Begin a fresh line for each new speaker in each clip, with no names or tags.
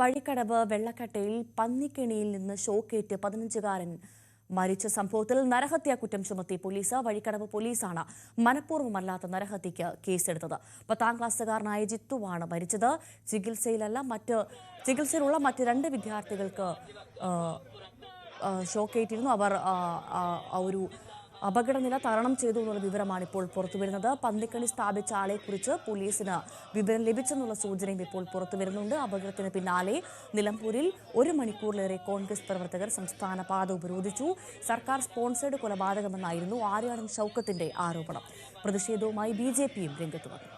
വഴിക്കടവ് വെള്ളക്കട്ടയിൽ പന്നിക്കെണിയിൽ നിന്ന് ഷോക്കേറ്റ് 15-കാരൻ മരിച്ച സംഭവത്തിൽ നരഹത്യാ കുറ്റം ചുമത്തി പോലീസ്. വഴിക്കടവ് പോലീസാണ് മനഃപൂർവ്വമല്ലാത്ത നരഹത്യയ്ക്ക് കേസെടുത്തത്. 10ാം ക്ലാസ്സുകാരനായ ജിത്തുവാണ് മരിച്ചത്. ചികിത്സയിലുള്ള മറ്റ് 2 വിദ്യാർത്ഥികൾക്ക് ഷോക്കേറ്റിരുന്നു. അവർ ഒരു അപകടനില തരണം ചെയ്തു എന്നുള്ള വിവരമാണ് ഇപ്പോൾ പുറത്തുവരുന്നത്. പന്നിക്കണി സ്ഥാപിച്ച ആളെക്കുറിച്ച് പോലീസിന് വിവരം ലഭിച്ചെന്നുള്ള സൂചനയും ഇപ്പോൾ പുറത്തുവരുന്നുണ്ട്. അപകടത്തിന് പിന്നാലെ നിലമ്പൂരിൽ 1 മണിക്കൂറിലേറെ കോൺഗ്രസ് പ്രവർത്തകർ സംസ്ഥാന പാത ഉപരോധിച്ചു. സർക്കാർ സ്പോൺസേഡ് കൊലപാതകമെന്നായിരുന്നു ആര്യാടൻ ഷൗക്കത്തിന്റെ ആരോപണം. പ്രതിഷേധവുമായി BJPയും രംഗത്ത് വന്നു.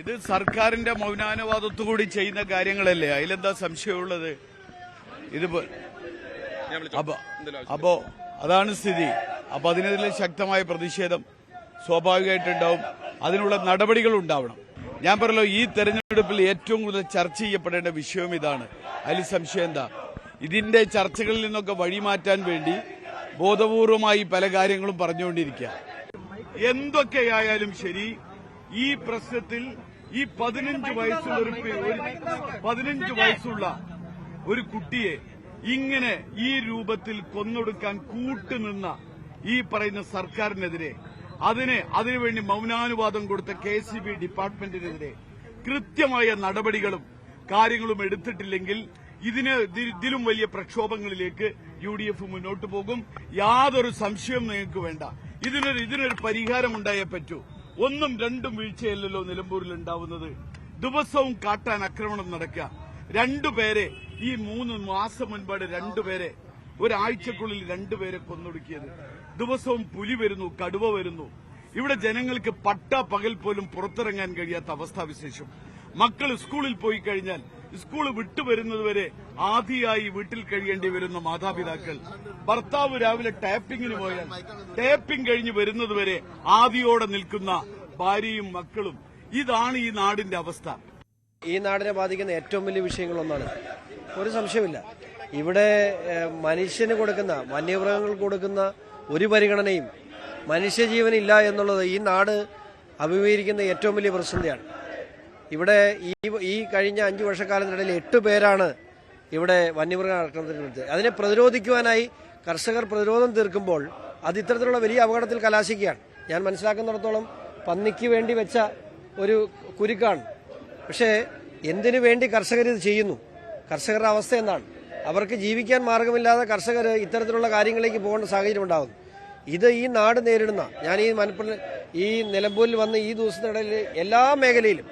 ഇത് സർക്കാരിന്റെ മൗനാനുവാദത്തോടുകൂടി ചെയ്യുന്ന കാര്യങ്ങളല്ലേ, അതിലെന്താ സംശയമുള്ളത്? അപ്പോ അതാണ് സ്ഥിതി. അപ്പൊ അതിനെതിരെ ശക്തമായ പ്രതിഷേധം സ്വാഭാവികമായിട്ടുണ്ടാവും. അതിനുള്ള നടപടികൾ ഉണ്ടാവണം. ഞാൻ പറഞ്ഞല്ലോ, ഈ തെരഞ്ഞെടുപ്പിൽ ഏറ്റവും കൂടുതൽ ചർച്ച ചെയ്യപ്പെടേണ്ട വിഷയം ഇതാണ്. അതിൽ സംശയം എന്താ? ഇതിന്റെ ചർച്ചകളിൽ നിന്നൊക്കെ വഴിമാറ്റാൻ വേണ്ടി ബോധപൂർവമായി പല കാര്യങ്ങളും പറഞ്ഞുകൊണ്ടിരിക്കുക. എന്തൊക്കെയായാലും ശരി, ഈ പ്രശ്നത്തിൽ ഈ 15 വയസ്സുള്ള ഒരു കുട്ടിയെ ഇങ്ങനെ ഈ രൂപത്തിൽ കൊന്നൊടുക്കാൻ കൂട്ടുനിന്ന ഈ പറയുന്ന സർക്കാരിനെതിരെ, അതിനുവേണ്ടി മൗനാനുവാദം കൊടുത്ത KCB ഡിപ്പാർട്ട്മെന്റിനെതിരെ കൃത്യമായ നടപടികളും കാര്യങ്ങളും എടുത്തിട്ടില്ലെങ്കിൽ ഇതിലും വലിയ പ്രക്ഷോഭങ്ങളിലേക്ക് UDF മുന്നോട്ട് പോകും. യാതൊരു സംശയവും നിങ്ങൾക്ക് വേണ്ട. ഇതിനൊരു പരിഹാരമുണ്ടായേ പറ്റൂ. 1ഉം 2ഉം വീഴ്ചയല്ലല്ലോ നിലമ്പൂരിൽ ഉണ്ടാവുന്നത്. ദിവസവും കാട്ടാൻ ആക്രമണം നടക്കുക. 2 പേരെ ഈ 3 മാസം മുൻപാട് 2 പേരെ, ഒരാഴ്ചക്കുള്ളിൽ 2 പേരെ കൊന്നൊടുക്കിയത്. ദിവസവും പുലി വരുന്നു, കടുവ വരുന്നു. ഇവിടെ ജനങ്ങൾക്ക് പകൽ പോലും പുറത്തിറങ്ങാൻ കഴിയാത്ത അവസ്ഥാവിശേഷം. മക്കൾ സ്കൂളിൽ പോയി കഴിഞ്ഞാൽ സ്കൂൾ വിട്ടുവരുന്നതുവരെ ആദിയായി വീട്ടിൽ കഴിയേണ്ടി വരുന്ന മാതാപിതാക്കൾ, ഭർത്താവ് രാവിലെ ടാപ്പിങ്ങിന് പോയാൽ ടാപ്പിംഗ് കഴിഞ്ഞ് വരുന്നതുവരെ ആദിയോടെ നിൽക്കുന്ന ഭാര്യയും മക്കളും. ഇതാണ് ഈ നാടിന്റെ അവസ്ഥ.
ഈ നാടിനെ ബാധിക്കുന്ന ഏറ്റവും വലിയ വിഷയങ്ങളൊന്നാണ്, ഒരു സംശയമില്ല. ഇവിടെ മനുഷ്യന് കൊടുക്കുന്ന, വന്യമൃഗങ്ങൾക്ക് കൊടുക്കുന്ന ഒരു പരിഗണനയും മനുഷ്യജീവനില്ല എന്നുള്ളത് ഈ നാട് അഭിമുഖീകരിക്കുന്ന ഏറ്റവും വലിയ പ്രതിസന്ധിയാണ്. ഇവിടെ ഈ കഴിഞ്ഞ 5 വർഷക്കാലത്തിനിടയിൽ 8 പേരാണ് ഇവിടെ വന്യമൃഗ ആക്രമണത്തിൽ. അതിനെ പ്രതിരോധിക്കുവാനായി കർഷകർ പ്രതിരോധം തീർക്കുമ്പോൾ അത് ഇത്തരത്തിലുള്ള വലിയ അപകടത്തിൽ കലാശിക്കുകയാണ്. ഞാൻ മനസ്സിലാക്കുന്നിടത്തോളം പന്നിക്ക് വേണ്ടി വെച്ച ഒരു കുരുക്കാണ്. പക്ഷേ എന്തിനു വേണ്ടി കർഷകർ ഇത് ചെയ്യുന്നു? കർഷകരുടെ അവസ്ഥ എന്താണ്? അവർക്ക് ജീവിക്കാൻ മാർഗമില്ലാതെ കർഷകർ ഇത്തരത്തിലുള്ള കാര്യങ്ങളിലേക്ക് പോകേണ്ട സാഹചര്യം ഉണ്ടാകുന്നു. ഇത് ഈ നാട് നേരിടുന്ന, ഞാൻ ഈ നിലമ്പൂരിൽ വന്ന് ഈ ദിവസത്തിനിടയിൽ എല്ലാ മേഖലയിലും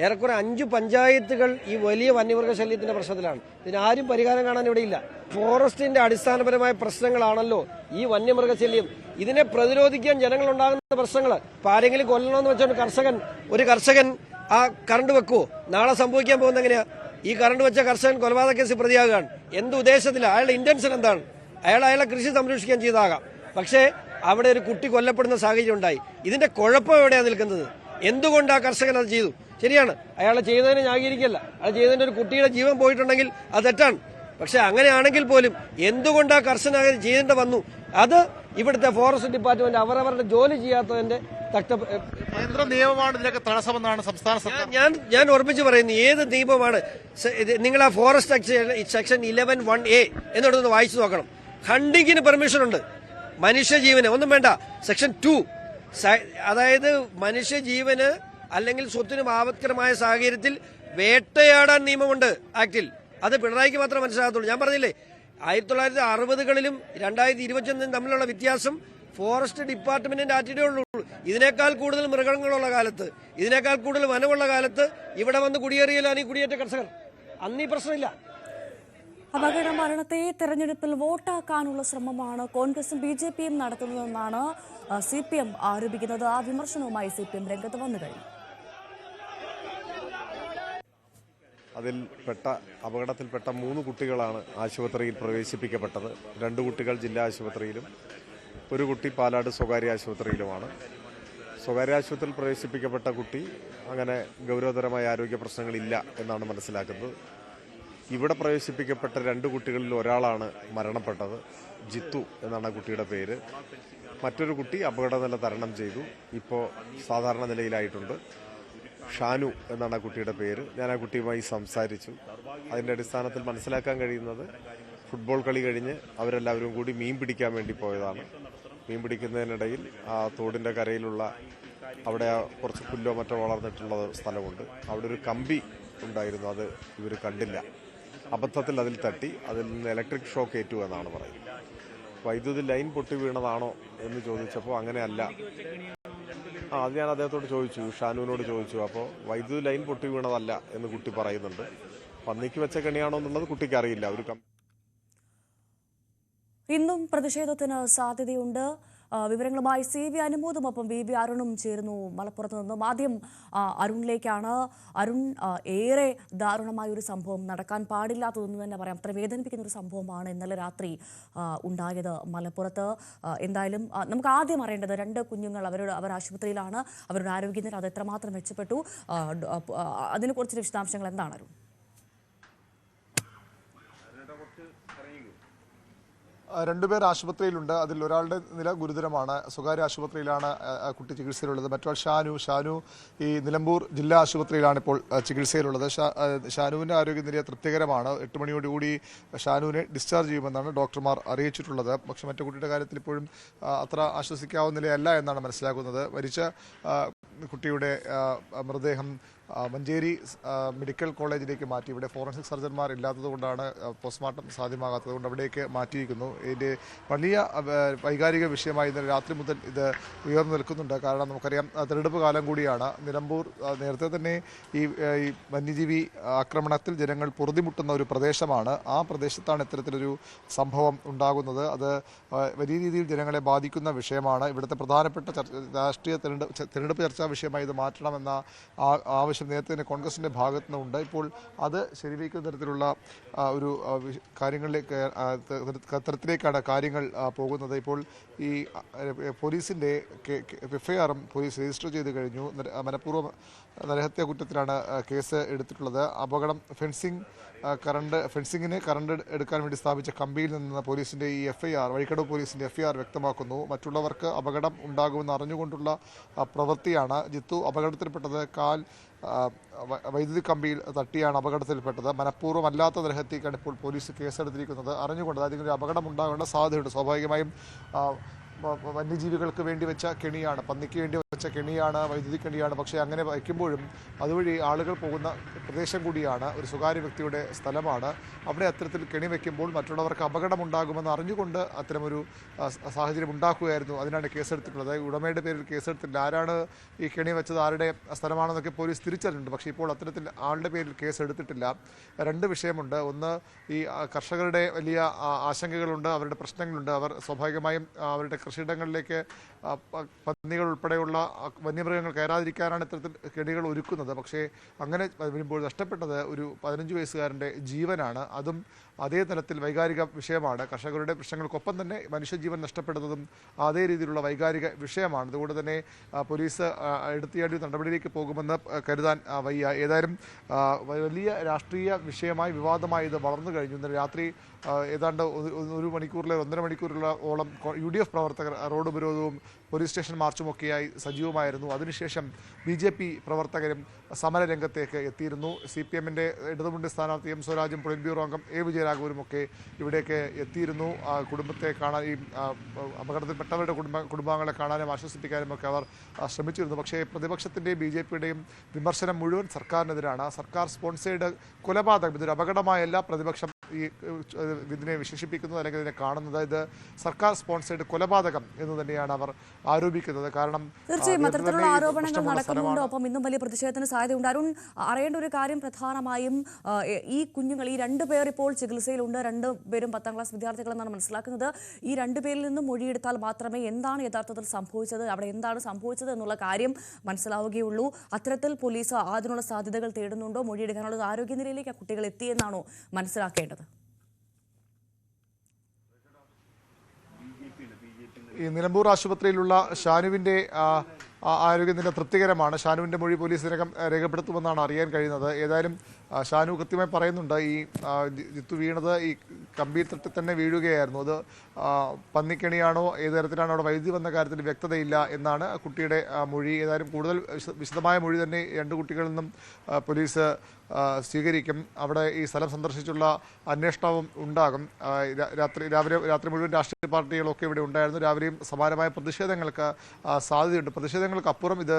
ഏറെക്കുറെ 5 പഞ്ചായത്തുകൾ ഈ വലിയ വന്യമൃഗശല്യത്തിന്റെ പ്രശ്നത്തിലാണ്. ഇതിനാരും പരിഹാരം കാണാൻ ഇവിടെയില്ല. ഫോറസ്റ്റിന്റെ അടിസ്ഥാനപരമായ പ്രശ്നങ്ങളാണല്ലോ ഈ വന്യമൃഗശല്യം. ഇതിനെ പ്രതിരോധിക്കാൻ ജനങ്ങളുണ്ടാകുന്ന പ്രശ്നങ്ങൾ. ഇപ്പൊ ആരെങ്കിലും കൊല്ലണമെന്ന് വെച്ചോണ്ട് ഒരു കർഷകൻ ആ കറണ്ട് വെക്കുവോ? നാളെ സംഭവിക്കാൻ പോകുന്ന എങ്ങനെയാ? ഈ കറണ്ട് വെച്ച കർഷകൻ കൊലപാതക കേസിൽ പ്രതിയാകുകയാണ്. എന്ത് ഉദ്ദേശത്തില്ല? അയാളുടെ ഇന്റൻഷൻ എന്താണ്? അയാളെ കൃഷി സംരക്ഷിക്കാൻ ചെയ്താകാം. പക്ഷേ അവിടെ ഒരു കുട്ടി കൊല്ലപ്പെടുന്ന സാഹചര്യം ഉണ്ടായി. ഇതിന്റെ കുഴപ്പം എവിടെയാണ് നിൽക്കുന്നത്? എന്തുകൊണ്ട് ആ കർഷകൻ അത് ചെയ്തു? ശരിയാണ്, അയാളെ ചെയ്തതിനെ ന്യായീകരിക്കല്ല. അയാൾ ചെയ്തതിന്റെ ഒരു കുട്ടിയുടെ ജീവൻ പോയിട്ടുണ്ടെങ്കിൽ അത് തെറ്റാണ്. പക്ഷെ അങ്ങനെയാണെങ്കിൽ പോലും എന്തുകൊണ്ട് ആ കർഷകൻ ചെയ്യേണ്ടി വന്നു? അത് ഇവിടുത്തെ ഫോറസ്റ്റ് ഡിപ്പാർട്ട്മെന്റ് അവരവരുടെ ജോലി ചെയ്യാത്തതിന്റെ
കേന്ദ്ര നിയമമാണ് ഇതിനൊക്കെ തടസ്സമെന്നാണ് സംസ്ഥാന സർക്കാർ.
ഞാൻ ഉറപ്പിച്ച് പറയുന്നു, ഏത് നിയമമാണ്? നിങ്ങൾ ആ ഫോറസ്റ്റ് സെക്ഷൻ 11(1)A എന്നോടൊന്ന് വായിച്ചു നോക്കണം. ഹണ്ടിങ്ങിന് പെർമിഷൻ ഉണ്ട്. മനുഷ്യജീവന് ഒന്നും വേണ്ട. സെക്ഷൻ 2, അതായത് മനുഷ്യജീവന് അല്ലെങ്കിൽ സ്വത്തിനും ആപത്കരമായ സാഹചര്യത്തിൽ വേട്ടയാടാൻ നിയമമുണ്ട് ആക്ടിൽ. അത് പിണറായിക്ക് മാത്രമേ മനസ്സിലാകത്തുള്ളൂ. ഞാൻ പറഞ്ഞില്ലേ, 1960കളിലും 2021 തമ്മിലുള്ള വ്യത്യാസം ഫോറസ്റ്റ് ഡിപ്പാർട്ട്മെന്റിന്റെ ആറ്റിറ്റ്യൂഡേ ഉള്ളൂ. ഇതിനേക്കാൾ കൂടുതൽ മൃഗങ്ങളുള്ള കാലത്ത്, ഇതിനേക്കാൾ കൂടുതൽ വനമുള്ള കാലത്ത് ഇവിടെ വന്ന് കുടിയേറിയാലാണ് ഈ കുടിയേറ്റ കർഷകർ. അന്ന് ഈ പ്രശ്നമില്ല.
അപകട മരണത്തെ തെരഞ്ഞെടുപ്പിൽ വോട്ടാക്കാനുള്ള ശ്രമമാണ് കോൺഗ്രസും BJPയും നടത്തുന്നതെന്നാണ് CPM ആരോപിക്കുന്നത്. ആ വിമർശനവുമായി CPM രംഗത്ത് വന്നു കഴിഞ്ഞു.
അപകടത്തിൽപ്പെട്ട 3 കുട്ടികളാണ് ആശുപത്രിയിൽ പ്രവേശിപ്പിക്കപ്പെട്ടത്. 2 കുട്ടികൾ ജില്ലാ ആശുപത്രിയിലും 1 കുട്ടി പാലാട് സ്വകാര്യ ആശുപത്രിയിലുമാണ്. സ്വകാര്യ ആശുപത്രിയിൽ പ്രവേശിപ്പിക്കപ്പെട്ട കുട്ടി അങ്ങനെ ഗൗരവതരമായ ആരോഗ്യ പ്രശ്നങ്ങളില്ല എന്നാണ് മനസ്സിലാക്കുന്നത്. ഇവിടെ പ്രവേശിപ്പിക്കപ്പെട്ട 2 കുട്ടികളിൽ ഒരാളാണ് മരണപ്പെട്ടത്. ജിത്തു എന്നാണ് ആ കുട്ടിയുടെ പേര്. മറ്റൊരു കുട്ടി അപകടനില തരണം ചെയ്തു, ഇപ്പോൾ സാധാരണ നിലയിലായിട്ടുണ്ട്. ഷാനു എന്നാണ് ആ കുട്ടിയുടെ പേര്. ഞാൻ ആ കുട്ടിയുമായി സംസാരിച്ചു. അതിൻ്റെ അടിസ്ഥാനത്തിൽ മനസ്സിലാക്കാൻ കഴിയുന്നത് ഫുട്ബോൾ കളി കഴിഞ്ഞ് അവരെല്ലാവരും കൂടി മീൻ പിടിക്കാൻ വേണ്ടി പോയതാണ്. മീൻ പിടിക്കുന്നതിനിടയിൽ ആ തോടിൻ്റെ കരയിലുള്ള അവിടെ കുറച്ച് പുല്ലോ മറ്റോ വളർന്നിട്ടുള്ള സ്ഥലമുണ്ട്. അവിടെ ഒരു കമ്പി ഉണ്ടായിരുന്നു, അത് ഇവർ കണ്ടില്ല. അബദ്ധത്തിൽ അതിൽ തട്ടി, അതിൽ നിന്ന് ഇലക്ട്രിക് ഷോക്ക് ഏറ്റു എന്നാണ് പറയുന്നത്. വൈദ്യുതി ലൈൻ പൊട്ടി വീണതാണോ എന്ന് ചോദിച്ചപ്പോൾ അങ്ങനെയല്ല. അത് ഞാൻ അദ്ദേഹത്തോട് ചോദിച്ചു, ഷാനുവിനോട് ചോദിച്ചു. അപ്പോൾ വൈദ്യുതി ലൈൻ പൊട്ടി വീണതല്ല എന്ന് കുട്ടി പറയുന്നുണ്ട്. പന്നിക്ക് വെച്ച കെണിയാണോ എന്നുള്ളത് കുട്ടിക്ക് അറിയില്ല.
ഇന്നും പ്രതിഷേധത്തിന് സാധ്യതയുണ്ട്. വിവരങ്ങളുമായി CV അനുമോദും ഒപ്പം VB അരുണും ചേരുന്നു മലപ്പുറത്ത് നിന്നും. ആദ്യം അരുണിലേക്കാണ്. അരുൺ, ഏറെ ദാരുണമായ ഒരു സംഭവം, നടക്കാൻ പാടില്ലാത്തതെന്ന് തന്നെ പറയാം. അത്ര വേദനിപ്പിക്കുന്ന ഒരു സംഭവമാണ് ഇന്നലെ രാത്രി ഉണ്ടായത് മലപ്പുറത്ത്. എന്തായാലും നമുക്ക് ആദ്യം അറിയേണ്ടത് 2 കുഞ്ഞുങ്ങൾ അവർ ആശുപത്രിയിലാണ്. അവരുടെ ആരോഗ്യനില അത് എത്രമാത്രം മെച്ചപ്പെട്ടു, അതിനെക്കുറിച്ചുള്ള വിശദാംശങ്ങൾ എന്താണ് അരുൺ?
2 പേർ ആശുപത്രിയിലുണ്ട്. അതിൽ ഒരാളുടെ നില ഗുരുതരമാണ്. സ്വകാര്യ ആശുപത്രിയിലാണ് കുട്ടി ചികിത്സയിലുള്ളത്. മറ്റൊരാൾ ഷാനു ഈ നിലമ്പൂർ ജില്ലാ ആശുപത്രിയിലാണ് ഇപ്പോൾ ചികിത്സയിലുള്ളത്. ഷാനുവിൻ്റെ ആരോഗ്യനില തൃപ്തികരമാണ്. 8 മണിയോടുകൂടി ഷാനുവിനെ ഡിസ്ചാർജ് ചെയ്യുമെന്നാണ് ഡോക്ടർമാർ അറിയിച്ചിട്ടുള്ളത്. പക്ഷേ മറ്റു കുട്ടിയുടെ കാര്യത്തിൽ ഇപ്പോഴും അത്ര ആശ്വസിക്കാവുന്ന നിലയല്ല എന്നാണ് മനസ്സിലാക്കുന്നത്. മരിച്ച കുട്ടിയുടെ മൃതദേഹം മഞ്ചേരി മെഡിക്കൽ കോളേജിലേക്ക് മാറ്റി. ഇവിടെ ഫോറൻസിക് സർജന്മാർ ഇല്ലാത്തതുകൊണ്ടാണ് പോസ്റ്റ്മോർട്ടം സാധ്യമാകാത്തതുകൊണ്ട് അവിടേക്ക് മാറ്റിയിരിക്കുന്നു. ഇതിൻ്റെ വലിയ വൈകാരിക വിഷയമായി ഇന്നലെ രാത്രി മുതൽ ഇത് ഉയർന്നു നിൽക്കുന്നുണ്ട്. കാരണം നമുക്കറിയാം, തെരഞ്ഞെടുപ്പ് കാലം കൂടിയാണ്. നിലമ്പൂർ നേരത്തെ തന്നെ ഈ വന്യജീവി ആക്രമണത്തിൽ ജനങ്ങൾ പൊറുതിമുട്ടുന്ന ഒരു പ്രദേശമാണ്. ആ പ്രദേശത്താണ് ഇത്തരത്തിലൊരു സംഭവം ഉണ്ടാകുന്നത്. അത് വലിയ രീതിയിൽ ജനങ്ങളെ ബാധിക്കുന്ന വിഷയമാണ്. ഇവിടുത്തെ പ്രധാനപ്പെട്ട രാഷ്ട്രീയ തെരഞ്ഞെടുപ്പ് ചർച്ചാ വിഷയമായി ഇത് മാറ്റണമെന്ന ആവശ്യം നേരത്തെ തന്നെ കോൺഗ്രസിൻ്റെ ഭാഗത്തു നിന്നുണ്ട്. ഇപ്പോൾ അത് ശരിവയ്ക്കുന്ന തരത്തിലുള്ള ഒരു കാര്യങ്ങളിലേക്ക് തരത്തിലേക്കാണ് കാര്യങ്ങൾ പോകുന്നത്. ഇപ്പോൾ ഈ പോലീസിൻ്റെ FIR പോലീസ് രജിസ്റ്റർ ചെയ്ത് കഴിഞ്ഞു. മനഃപൂർവ്വം നരഹത്യാ കുറ്റത്തിലാണ് കേസ് എടുത്തിട്ടുള്ളത്. അപകടം ഫെൻസിങ്ങിന് കറണ്ട് എടുക്കാൻ വേണ്ടി സ്ഥാപിച്ച കമ്പിയിൽ നിന്ന് പോലീസിൻ്റെ ഈ FIR, വഴിക്കടവ് പോലീസിൻ്റെ FIR വ്യക്തമാക്കുന്നു. മറ്റുള്ളവർക്ക് അപകടം ഉണ്ടാകുമെന്ന് അറിഞ്ഞുകൊണ്ടുള്ള പ്രവൃത്തിയാണ്. ജിത്തു അപകടത്തിൽപ്പെട്ടത് കാൽ വൈദ്യുതി കമ്പിയിൽ തട്ടിയാണ് അപകടത്തിൽപ്പെട്ടത്. മനഃപൂർവ്വമല്ലാത്ത നരഹത്യക്കാണ് ഇപ്പോൾ പോലീസ് കേസെടുത്തിരിക്കുന്നത്. അറിഞ്ഞുകൊണ്ട് അതായത് ഒരു അപകടം ഉണ്ടാകേണ്ട സാധ്യതയുണ്ട്. സ്വാഭാവികമായും വന്യജീവികൾക്ക് വേണ്ടി വെച്ച കെണിയാണ്, പന്നിക്ക് വേണ്ടി വെച്ച കെണിയാണ്, വൈദ്യുതി കെണിയാണ്. പക്ഷേ അങ്ങനെ വയ്ക്കുമ്പോഴും അതുവഴി ആളുകൾ പോകുന്ന പ്രദേശം കൂടിയാണ്, ഒരു സ്വകാര്യ വ്യക്തിയുടെ സ്ഥലമാണ്. അവിടെ അത്തരത്തിൽ കെണി വയ്ക്കുമ്പോൾ മറ്റുള്ളവർക്ക് അപകടമുണ്ടാകുമെന്ന് അറിഞ്ഞുകൊണ്ട് അത്തരമൊരു സാഹചര്യം ഉണ്ടാക്കുകയായിരുന്നു. അതിനാണ് കേസെടുത്തിട്ടുള്ളത്. ഉടമയുടെ പേരിൽ കേസെടുത്തില്ല. ആരാണ് ഈ കെണി വെച്ചത്, ആരുടെ സ്ഥലമാണെന്നൊക്കെ പോലീസ് തിരിച്ചറിഞ്ഞിട്ടുണ്ട്. പക്ഷേ ഇപ്പോൾ അത്തരത്തിൽ ആളുടെ പേരിൽ കേസെടുത്തിട്ടില്ല. 2 വിഷയമുണ്ട്. ഒന്ന്, ഈ കർഷകരുടെ വലിയ ആശങ്കകളുണ്ട്, അവരുടെ പ്രശ്നങ്ങളുണ്ട്. അവർ സ്വാഭാവികമായും അവരുടെ കൃഷിയിടങ്ങളിലേക്ക് പന്നികൾ ഉൾപ്പെടെയുള്ള വന്യമൃഗങ്ങൾ കയറാതിരിക്കാനാണ് ഇത്തരത്തിൽ കെണികൾ ഒരുക്കുന്നത്. പക്ഷേ അങ്ങനെ വരുമ്പോൾ നഷ്ടപ്പെട്ടത് ഒരു 15 വയസ്സുകാരൻ്റെ ജീവനാണ്. അതും അതേ തലത്തിൽ വൈകാരിക വിഷയമാണ്. കർഷകരുടെ പ്രശ്നങ്ങൾക്കൊപ്പം തന്നെ മനുഷ്യജീവൻ നഷ്ടപ്പെടുന്നതും അതേ രീതിയിലുള്ള വൈകാരിക വിഷയമാണ്. അതുകൊണ്ട് തന്നെ പോലീസ് എടുത്തിയാടി നടപടിയിലേക്ക് പോകുമെന്ന് കരുതാൻ വയ്യ. ഏതായാലും വലിയ രാഷ്ട്രീയ വിഷയമായി വിവാദമായി ഇത് വളർന്നു കഴിഞ്ഞു. ഇന്നലെ രാത്രി ഏതാണ്ട് 1 മണിക്കൂറിലെ 1.5 മണിക്കൂറിലോളം UDF പ്രവർത്തകർ റോഡ് ഉപരോധവും പോലീസ് സ്റ്റേഷൻ മാർച്ചുമൊക്കെയായി സജീവമായിരുന്നു. അതിനുശേഷം BJP പ്രവർത്തകരും സമരരംഗത്തേക്ക് എത്തിയിരുന്നു. CPMൻ്റെ ഇടതുമുന്നണി സ്ഥാനാർത്ഥി M സ്വരാജും പൊളിറ്റ് ബ്യൂറോ അംഗം A വിജയരാഘവനും ഒക്കെ ഇവിടേക്ക് എത്തിയിരുന്നു. കുടുംബത്തെ കാണാൻ, ഈ അപകടത്തിൽപ്പെട്ടവരുടെ കുടുംബാംഗങ്ങളെ കാണാനും ആശ്വസിപ്പിക്കാനും ഒക്കെ അവർ ശ്രമിച്ചിരുന്നു. പക്ഷേ പ്രതിപക്ഷത്തിൻ്റെയും BJPയുടെയും വിമർശനം മുഴുവൻ സർക്കാരിനെതിരാണ്. സർക്കാർ സ്പോൺസേഡ് കൊലപാതകം, ഇതൊരു അപകടമായല്ല പ്രതിപക്ഷം ഇതിനെ വിശേഷിപ്പിക്കുന്നത് അല്ലെങ്കിൽ ഇതിനെ കാണുന്നത്. ഇത് സർക്കാർ സ്പോൺസേഡ് കൊലപാതകം കൊലപാതകം എന്ന് തന്നെയാണ് അവർ ആരോപിക്കുന്നത്. കാരണം
തീർച്ചയായും അത്തരത്തിലുള്ള ആരോപണങ്ങൾ
പ്രശ്നമുള്ള
നടക്കുന്നുണ്ട്.
സ്ഥലമാണ്.
ഒപ്പം ഇന്നും വലിയ പ്രതിഷേധത്തിന് സാധ്യതയുണ്ട്. അരുൺ, അറിയേണ്ട ഒരു കാര്യം പ്രധാനമായും ഈ കുഞ്ഞുങ്ങൾ, ഈ 2 പേർ ഇപ്പോൾ ചികിത്സയിലുണ്ട്. 2 പേരും 10ാം ക്ലാസ് വിദ്യാർത്ഥികളെന്നാണ് മനസ്സിലാക്കുന്നത്. ഈ 2 പേരിൽ നിന്നും മൊഴിയെടുത്താൽ മാത്രമേ എന്താണ് യഥാർത്ഥത്തിൽ സംഭവിച്ചത്, അവിടെ എന്താണ് സംഭവിച്ചത് എന്നുള്ള കാര്യം മനസ്സിലാവുകയുള്ളൂ. അത്തരത്തിൽ പോലീസ് അതിനുള്ള സാധ്യതകൾ തേടുന്നുണ്ടോ? മൊഴിയെടുക്കാനുള്ള ആരോഗ്യനിലയിലേക്ക് ആ കുട്ടികൾ എത്തിയെന്നാണോ മനസ്സിലാക്കേണ്ടത്?
ഈ നിലമ്പൂർ ആശുപത്രിയിലുള്ള ഷാനുവിൻ്റെ ആരോഗ്യനില തൃപ്തികരമാണ്. ഷാനുവിൻ്റെ മൊഴി പോലീസ് ഇതിനകം രേഖപ്പെടുത്തുമെന്നാണ് അറിയാൻ കഴിയുന്നത്. ഏതായാലും ഷാനു കൃത്യമായി പറയുന്നുണ്ട്, ഈ ജിത്തു വീണത് ഈ കമ്പിയിൽ തട്ടി തന്നെ വീഴുകയായിരുന്നു. അത് പന്നിക്കണിയാണോ ഏത് തരത്തിലാണോ അവിടെ വൈദ്യുതി വന്ന കാര്യത്തിൽ വ്യക്തതയില്ല എന്നാണ് കുട്ടിയുടെ മൊഴി. ഏതായാലും കൂടുതൽ വിശദമായ മൊഴി തന്നെ 2 കുട്ടികളിൽ നിന്നും പോലീസ് സ്വീകരിക്കും. അവിടെ ഈ സ്ഥലം സന്ദർശിച്ചുള്ള അന്വേഷണവും ഉണ്ടാകും. രാത്രി മുഴുവൻ രാഷ്ട്രീയ പാർട്ടികളൊക്കെ ഇവിടെ ഉണ്ടായിരുന്നു. രാവിലെയും സമാനമായ പ്രതിഷേധങ്ങൾക്ക് സാധ്യതയുണ്ട്. പ്രതിഷേധങ്ങൾക്ക് അപ്പുറം ഇത്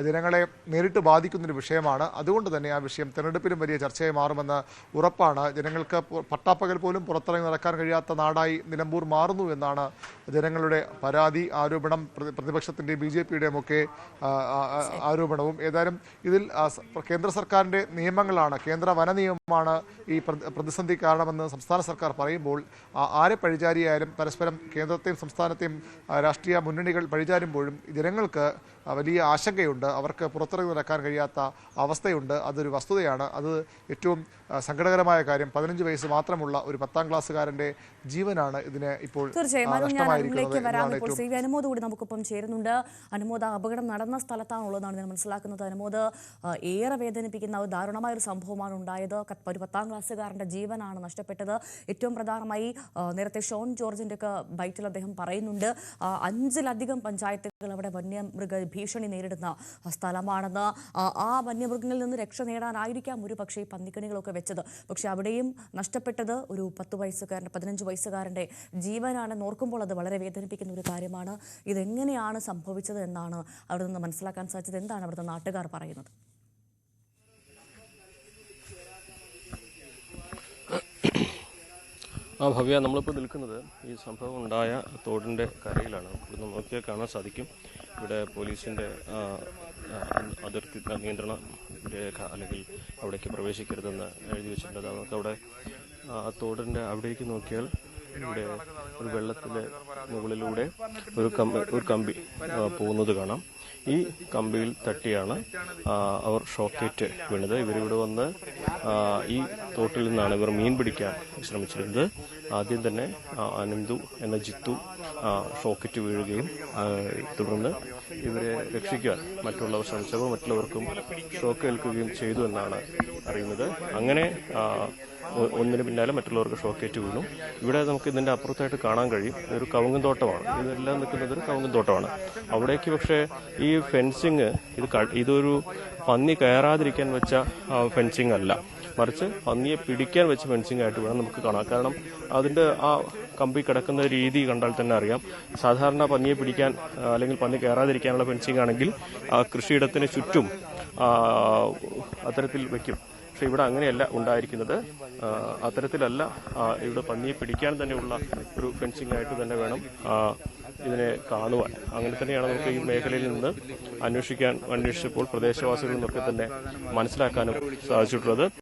ജനങ്ങളെ നേരിട്ട് ബാധിക്കുന്നൊരു വിഷയമാണ്. അതുകൊണ്ട് തന്നെ ആ വിഷയം തെരഞ്ഞെടുപ്പിലും വലിയ ചർച്ചയായി മാറുമെന്ന് ഉറപ്പാണ്. ജനങ്ങൾക്ക് പട്ടാപ്പകൽ പോലും പുറത്തിറങ്ങി നടക്കാൻ കഴിയാത്ത നാടായി നിലമ്പൂർ മാറുന്നു എന്നാണ് ജനങ്ങളുടെ പരാതി, ആരോപണം, പ്രതിപക്ഷത്തിൻ്റെയും BJPയുടെയും ഒക്കെ ആരോപണവും. ഏതായാലും ഇതിൽ കേന്ദ്ര സർക്കാരിൻ്റെ നിയമങ്ങളാണ്, കേന്ദ്ര വന നിയമമാണ് ഈ പ്രതിസന്ധി കാരണമെന്ന് സംസ്ഥാന സർക്കാർ പറയുമ്പോൾ ആരെ പഴിചാരിയായാലും പരസ്പരം കേന്ദ്രത്തെയും സംസ്ഥാനത്തെയും രാഷ്ട്രീയ മുന്നണികൾ പഴിചാരുമ്പോഴും ജനങ്ങൾക്ക് വലിയ ആശങ്കയുണ്ട്. അവർക്ക് പുറത്തിറങ്ങി നടക്കാൻ കഴിയാത്ത അവസ്ഥയുണ്ട്. അതൊരു വസ്തുതയാണ്. അത് ഏറ്റവും സങ്കടകരമായ കാര്യം. 15 വയസ്സ് മാത്രമുള്ള ഒരു 10ാം ക്ലാസ്സുകാരൻ്റെ ജീവനാണ് ഇതിന് ഇപ്പോൾ
നഷ്ടമായിരിക്കുന്നത്. അനുമോദ് കൂടി നമുക്കൊപ്പം ചേരുന്നുണ്ട്. അനുമോദ്, അപകടം നടന്ന സ്ഥലത്താണുള്ളതാണ് ഞാൻ മനസ്സിലാക്കുന്നത്. അനുമോദ്, ഏറെ വേദനിപ്പിക്കുന്ന ദാരുണമായ ഒരു സംഭവമാണ് ഉണ്ടായത്. ഒരു 10ാം ക്ലാസ്സുകാരൻ്റെ ജീവനാണ് നഷ്ടപ്പെട്ടത്. ഏറ്റവും പ്രധാനമായി നേരത്തെ ഷോൺ ജോർജിൻ്റെ ഒക്കെ ബൈറ്റിൽ അദ്ദേഹം പറയുന്നുണ്ട് 5-ലധികം പഞ്ചായത്തുകൾ അവിടെ വന്യമൃഗ ഭീഷണി നേരിടുന്ന സ്ഥലമാണെന്ന്. ആ വന്യമൃഗങ്ങളിൽ നിന്ന് രക്ഷ നേടാനായിരിക്കാം ഒരു പക്ഷേ ഈ പന്നിക്കണികളൊക്കെ വെച്ചത്. പക്ഷെ അവിടെയും നഷ്ടപ്പെട്ടത് ഒരു 10 വയസ്സുകാരൻ്റെ 15 വയസ്സുകാരൻ്റെ ജീവനാണെന്ന് ഓർക്കുമ്പോൾ അത് വളരെ വേദനിപ്പിക്കുന്ന ഒരു കാര്യമാണ്. ഇതെങ്ങനെയാണ് സംഭവിച്ചത് എന്നാണ് അവിടെ നിന്ന് മനസ്സിലാക്കാൻ സാധിച്ചത്. എന്താണ് അവിടുത്തെ നാട്ടുകാർ പറയുന്നത്?
ഭവ്യ, നമ്മളിപ്പോൾ നിൽക്കുന്നത് ഈ സംഭവം ഉണ്ടായ തോടിൻ്റെ കരയിലാണ്. ഇവിടുന്ന് നോക്കിയാൽ കാണാൻ സാധിക്കും ഇവിടെ പോലീസിൻ്റെ അതിർത്തി നിയന്ത്രണ രേഖ അല്ലെങ്കിൽ അവിടേക്ക് പ്രവേശിക്കരുതെന്ന് എഴുതി വെച്ചിട്ടുണ്ട്. നമുക്ക് അവിടെ തോടിൻ്റെ അവിടേക്ക് നോക്കിയാൽ ഇവിടെ ഒരു വെള്ളത്തിൻ്റെ മുകളിലൂടെ ഒരു കമ്പി പോകുന്നത് കാണാം. ഈ കമ്പിയിൽ തട്ടിയാണ് അവർ ഷോക്കേറ്റ് വീണത്. ഇവരിവിടെ വന്ന് ഈ തോട്ടിൽ നിന്നാണ് ഇവർ മീൻ പിടിക്കാൻ ശ്രമിച്ചിരുന്നത്. ആദ്യം തന്നെ അനന്തു എന്ന ജിത്തു ഷോക്കേറ്റ് വീഴുകയും തുടർന്ന് ഇവരെ രക്ഷിക്കാൻ മറ്റുള്ളവർ ശ്രമിച്ചപ്പോൾ മറ്റുള്ളവർക്കും ഷോക്ക് ഏൽക്കുകയും ചെയ്തു എന്നാണ് അറിയുന്നത്. അങ്ങനെ ഒന്നിന് പിന്നാലെ മറ്റുള്ളവർക്ക് ഷോക്കേറ്റ് വീണു. ഇവിടെ നമുക്ക് ഇതിൻ്റെ അപ്പുറത്തായിട്ട് കാണാൻ കഴിയും ഒരു കവുങ്ങും തോട്ടമാണ്. ഇതെല്ലാം നിൽക്കുന്നത് ഒരു കവുങ്ങും തോട്ടമാണ്. അവിടേക്ക് പക്ഷേ ഈ ഫെൻസിങ് ഇതൊരു പന്നി കയറാതിരിക്കാൻ വെച്ച ഫെൻസിങ് അല്ല, മറിച്ച് പന്നിയെ പിടിക്കാൻ വെച്ച ഫെൻസിങ് ആയിട്ട് വേണം നമുക്ക് കാണാം. കാരണം അതിൻ്റെ ആ കമ്പി കിടക്കുന്ന രീതി കണ്ടാൽ തന്നെ അറിയാം. സാധാരണ പന്നിയെ പിടിക്കാൻ അല്ലെങ്കിൽ പന്നി കയറാതിരിക്കാനുള്ള ഫെൻസിങ് ആണെങ്കിൽ കൃഷിയിടത്തിന് ചുറ്റും അത്തരത്തിൽ വയ്ക്കും. പക്ഷെ ഇവിടെ അങ്ങനെയല്ല ഉണ്ടായിരിക്കുന്നത്. അത്തരത്തിലല്ല, ഇവിടെ പന്നിയെ പിടിക്കാൻ തന്നെയുള്ള ഒരു ഫെൻസിങ് ആയിട്ട് തന്നെ വേണം ഇതിനെ കാണുവാൻ. അങ്ങനെ തന്നെയാണ് നമുക്ക് ഈ മേഖലയിൽ നിന്ന് അന്വേഷിച്ചപ്പോൾ പ്രദേശവാസികളിൽ നിന്നൊക്കെ തന്നെ മനസ്സിലാക്കാനും സാധിച്ചിട്ടുള്ളത്.